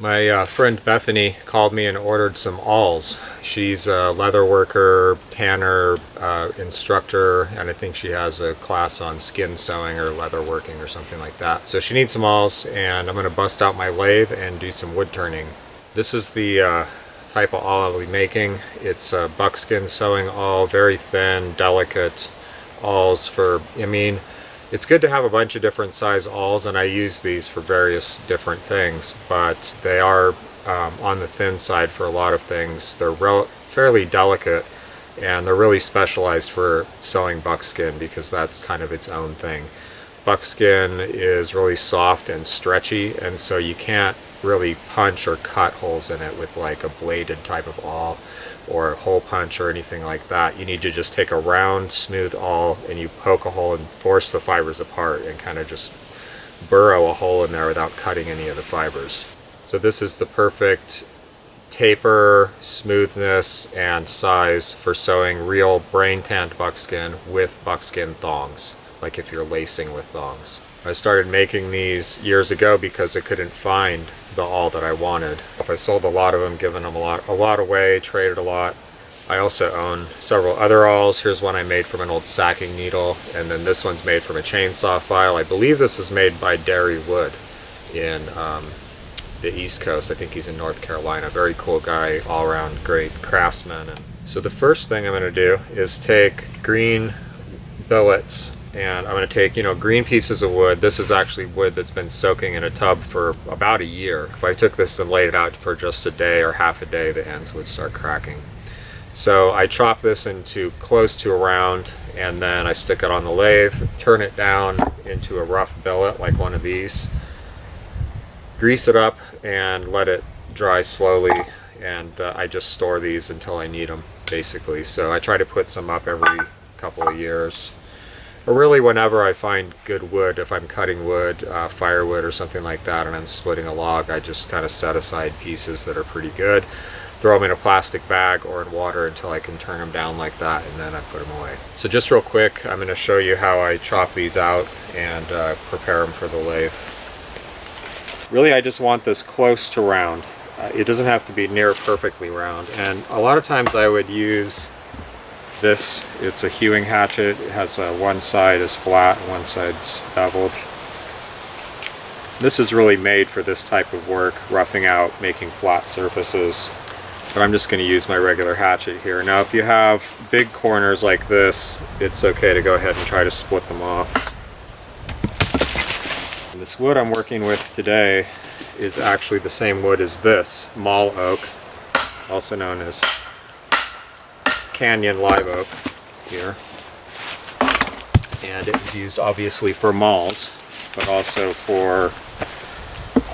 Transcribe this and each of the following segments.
My friend Bethany called me and ordered some awls. She's a leather worker, tanner, instructor, and I think she has a class on skin sewing or leather working or something like that. So she needs some awls, and I'm going to bust out my lathe and do some wood turning. This is the type of awl I'll be making. It's a buckskin sewing awl, very thin, delicate awls for, it's good to have a bunch of different size awls, and I use these for various different things, but they are on the thin side for a lot of things. They're fairly delicate, and they're really specialized for sewing buckskin because that's kind of its own thing. Buckskin is really soft and stretchy, and so you can't really punch or cut holes in it with like a bladed type of awl or a hole punch or anything like that. You need to just take a round, smooth awl and you poke a hole and force the fibers apart and kind of just burrow a hole in there without cutting any of the fibers. So this is the perfect taper, smoothness, and size for sewing real brain-tanned buckskin with buckskin thongs, like if you're lacing with thongs. I started making these years ago because I couldn't find the awl that I wanted. I sold a lot of them, given them a lot away, traded a lot. I also own several other awls. Here's one I made from an old sacking needle, and then this one's made from a chainsaw file. I believe this is made by Derry Wood in the East Coast. I think he's in North Carolina. Very cool guy, all around great craftsman. And so the first thing I'm going to do is take green billets, and I'm going to take, green pieces of wood. This is actually wood that's been soaking in a tub for about a year. If I took this and laid it out for just a day or half a day, the ends would start cracking. So I chop this into close to a round, and then I stick it on the lathe, turn it down into a rough billet like one of these, grease it up, and let it dry slowly, and I just store these until I need them, basically. So I try to put some up every couple of years. Or really whenever I find good wood. If I'm cutting wood, firewood or something like that, and I'm splitting a log, I just kind of set aside pieces that are pretty good, throw them in a plastic bag or in water until I can turn them down like that, and then I put them away. So just real quick, I'm going to show you how I chop these out and prepare them for the lathe. Really, I just want this close to round. It doesn't have to be near perfectly round, and a lot of times I would use this. It's a hewing hatchet. It has one side is flat and one side's beveled. This is really made for this type of work, roughing out, making flat surfaces. But I'm just going to use my regular hatchet here. Now if you have big corners like this, it's okay to go ahead and try to split them off. And this wood I'm working with today is actually the same wood as this, mall oak, also known as Canyon live oak here, and it was used obviously for malls, but also for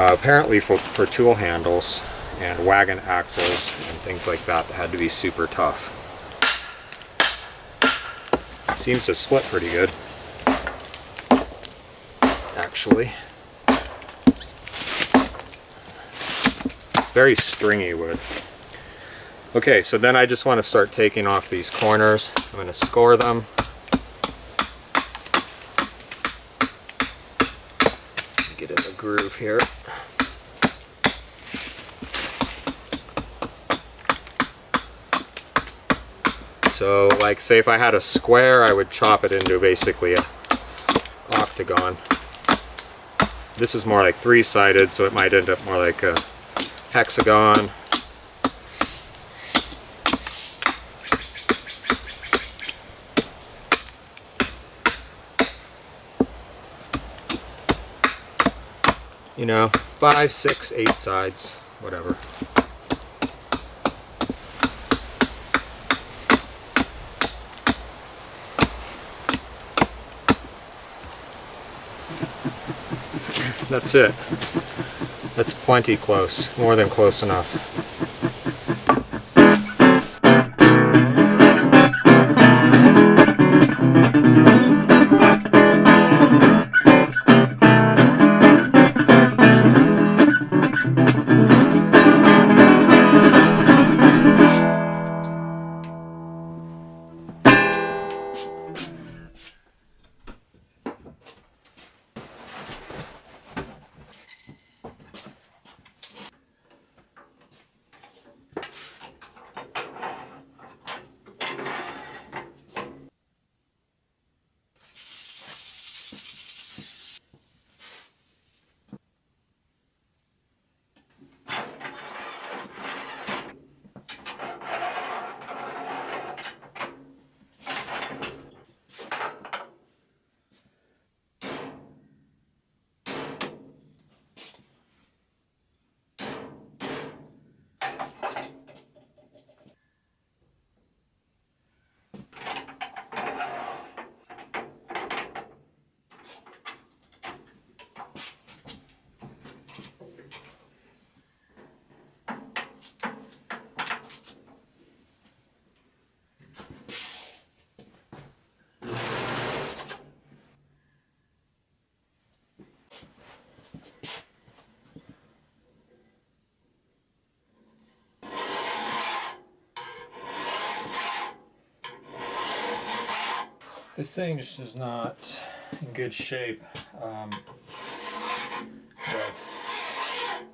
apparently for tool handles and wagon axles and things like that that had to be super tough. It seems to split pretty good, actually. Very stringy wood. Okay, so then I just want to start taking off these corners. I'm going to score them. Get in the groove here. So, like, say if I had a square, I would chop it into basically a octagon. This is more like three-sided, so it might end up more like a hexagon. You know, 5, 6, 8 sides, whatever. That's it. That's plenty close, more than close enough. This thing just is not in good shape.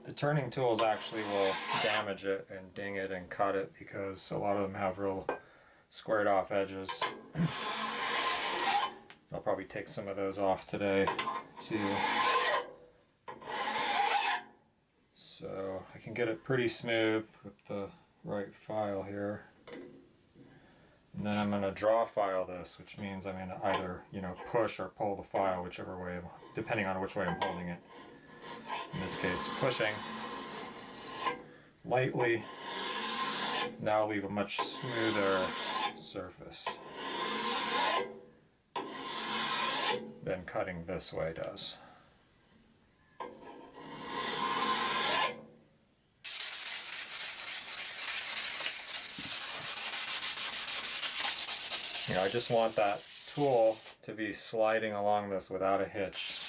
The turning tools actually will damage it and ding it and cut it because a lot of them have real squared off edges. I'll probably take some of those off today too. So I can get it pretty smooth with the right file here. And then I'm going to draw file this, which means I'm going to either, push or pull the file, whichever way, depending on which way I'm holding it. In this case, pushing lightly. Now leave a much smoother surface than cutting this way does. I just want that tool to be sliding along this without a hitch.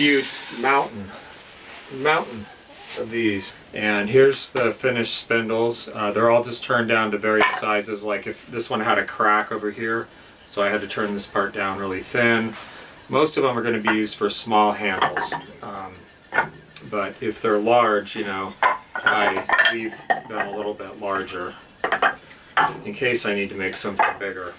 huge mountain of these. And here's the finished spindles. They're all just turned down to various sizes. Like if this one had a crack over here, so I had to turn this part down really thin. Most of them are going to be used for small handles. But if they're large, you know, I leave them a little bit larger in case I need to make something bigger.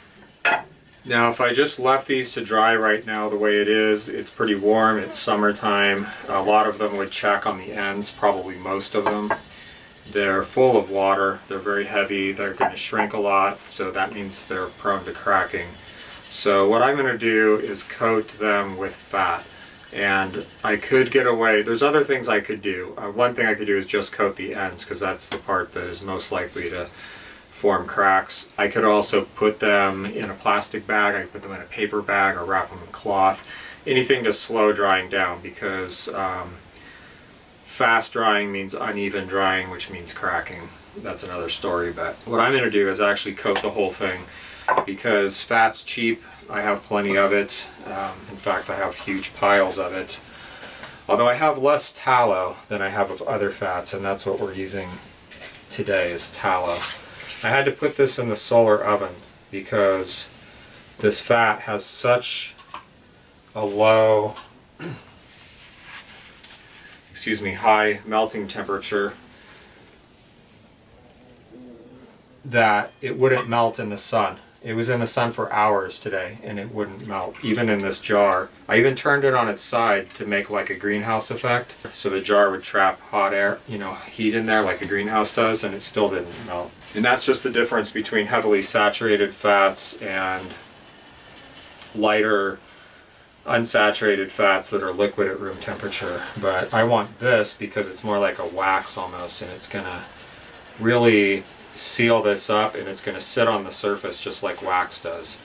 Now if I just left these to dry right now the way it is, it's pretty warm, it's summertime. A lot of them would check on the ends, probably most of them. They're full of water, they're very heavy, they're going to shrink a lot, so that means they're prone to cracking. So what I'm going to do is coat them with fat. And I could get away, there's other things I could do. One thing I could do is just coat the ends, because that's the part that is most likely to form cracks. I could also put them in a plastic bag, I could put them in a paper bag, or wrap them in cloth. Anything to slow drying down, because fast drying means uneven drying, which means cracking. That's another story, but what I'm going to do is actually coat the whole thing, because fat's cheap. I have plenty of it. In fact, I have huge piles of it. Although I have less tallow than I have of other fats, and that's what we're using today is tallow. I had to put this in the solar oven because this fat has such a low, high melting temperature that it wouldn't melt in the sun. It was in the sun for hours today and it wouldn't melt, even in this jar. I even turned it on its side to make like a greenhouse effect, so the jar would trap hot air, you know, heat in there like a greenhouse does, and it still didn't melt. And that's just the difference between heavily saturated fats and lighter unsaturated fats that are liquid at room temperature. But I want this because it's more like a wax almost, and it's gonna really seal this up, and it's going to sit on the surface just like wax does.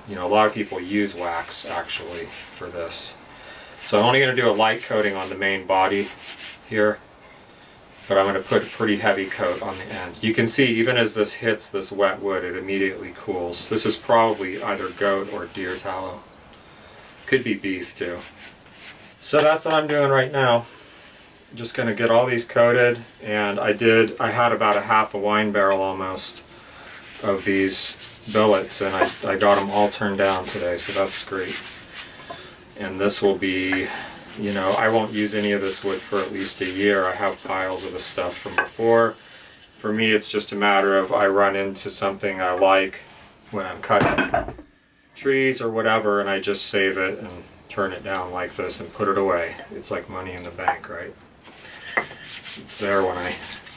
You know, a lot of people use wax actually for this. So I'm only going to do a light coating on the main body here, but I'm going to put a pretty heavy coat on the ends. You can see even as this hits this wet wood, it immediately cools. This is probably either goat or deer tallow. Could be beef too. So that's what I'm doing right now. Just going to get all these coated, and I had about a half a wine barrel almost of these billets, and I got them all turned down today, so that's great. And this will be, you know, I won't use any of this wood for at least a year. I have piles of the stuff from before. For me, it's just a matter of I run into something I like when I'm cutting trees or whatever, and I just save it and turn it down like this and put it away. It's like money in the bank, right? It's there when I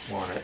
want it.